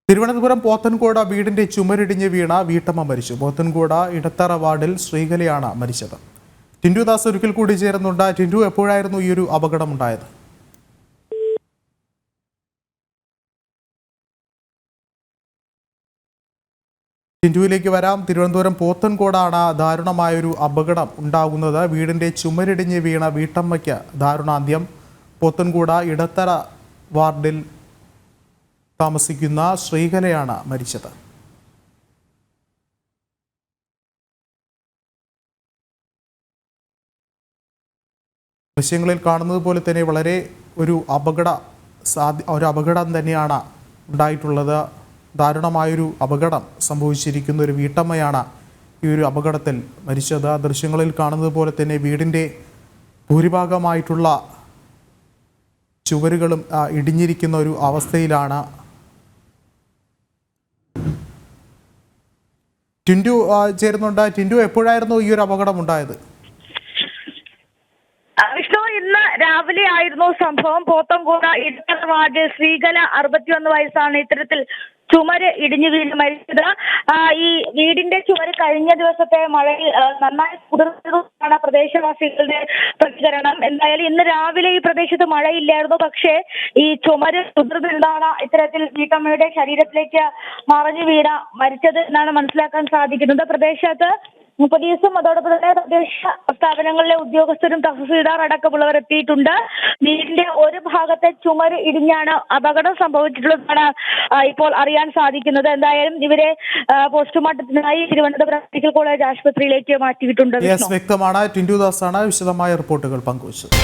തിരുവനന്തപുരം പോത്തൻകോട് വീടിന്റെ ചുമരിടിഞ്ഞ് വീണ വീട്ടമ്മ മരിച്ചു. പോത്തൻകോട് ഇടത്തറ വാർഡിൽ ശ്രീകലയാണ് മരിച്ചത്. ടിൻഡു ദാസ് ഒരിക്കൽ കൂടി ചേരുന്നുണ്ട്. ടിൻഡു, എപ്പോഴായിരുന്നു ഈ ഒരു അപകടം ഉണ്ടായത്? ടിൻഡുവിലേക്ക് വരാം. തിരുവനന്തപുരം പോത്തൻകോടാണ് ദാരുണമായൊരു അപകടം ഉണ്ടാകുന്നത്. വീടിന്റെ ചുമരിടിഞ്ഞ് വീണ വീട്ടമ്മയ്ക്ക് ദാരുണാന്ത്യം. പോത്തൻകോട് ഇടത്തറ വാർഡിൽ താമസിക്കുന്ന ശ്രീകലയാണ് മരിച്ചത്. ദൃശ്യങ്ങളിൽ കാണുന്നത് പോലെ തന്നെ വളരെ ഒരു അപകടം തന്നെയാണ് ഉണ്ടായിട്ടുള്ളത്. ദാരുണമായൊരു അപകടം സംഭവിച്ചിരിക്കുന്ന ഒരു വീട്ടമ്മയാണ് ഈ ഒരു അപകടത്തിൽ മരിച്ചത്. ദൃശ്യങ്ങളിൽ കാണുന്നത് പോലെ തന്നെ വീടിൻ്റെ ഭൂരിഭാഗമായിട്ടുള്ള ചുവരുകളും ഇടിഞ്ഞിരിക്കുന്ന ഒരു അവസ്ഥയിലാണ്. ടിൻഡു ചേരുന്നുണ്ട്. ടിൻഡു, എപ്പോഴായിരുന്നു ഈ ഒരു അപകടം ഉണ്ടായത്? വിഷ്ണു, ഇന്ന് രാവിലെ ആയിരുന്നു സംഭവം. പോത്തൻകോട് ഇടത്തറ വാർഡ് ശ്രീകല 61 വയസ്സാണ് ഇത്തരത്തിൽ ചുമര് ഇടിഞ്ഞു വീണ് മരിച്ചത്. ഈ വീടിന്റെ ചുമര് കഴിഞ്ഞ ദിവസത്തെ മഴയിൽ നന്നായി കുതിർന്നതാണ് പ്രദേശവാസികളുടെ പ്രതികരണം. എന്തായാലും ഇന്ന് രാവിലെ ഈ പ്രദേശത്ത് മഴയില്ലായിരുന്നു. പക്ഷേ ഈ ചുമര് കുതിർന്നതാണ് ഇത്തരത്തിൽ വീട്ടമ്മയുടെ ശരീരത്തിലേക്ക് മറിഞ്ഞു വീണ മരിച്ചത് എന്നാണ് മനസ്സിലാക്കാൻ സാധിക്കുന്നത്. പ്രദേശത്ത് പോലീസും അതോടൊപ്പം തന്നെ തദ്ദേശ സ്ഥാപനങ്ങളിലെ ഉദ്യോഗസ്ഥരും തഹസീൽദാർ അടക്കമുള്ളവർ എത്തിയിട്ടുണ്ട്. വീടിന്റെ ഒരു ഭാഗത്തെ ചുമര് ഇടിഞ്ഞാണ് അപകടം സംഭവിച്ചിട്ടുള്ളതാണ് ഇപ്പോൾ അറിയാൻ സാധിക്കുന്നത്. എന്തായാലും ഇവരെ പോസ്റ്റ്മോർട്ടത്തിനായി തിരുവനന്തപുരം മെഡിക്കൽ കോളേജ് ആശുപത്രിയിലേക്ക് മാറ്റിയിട്ടുണ്ട്. വ്യക്തമാണ്. ടിൻഡു ദാസാണ് വിശദമായ റിപ്പോർട്ടുകൾ പങ്കുവച്ചത്.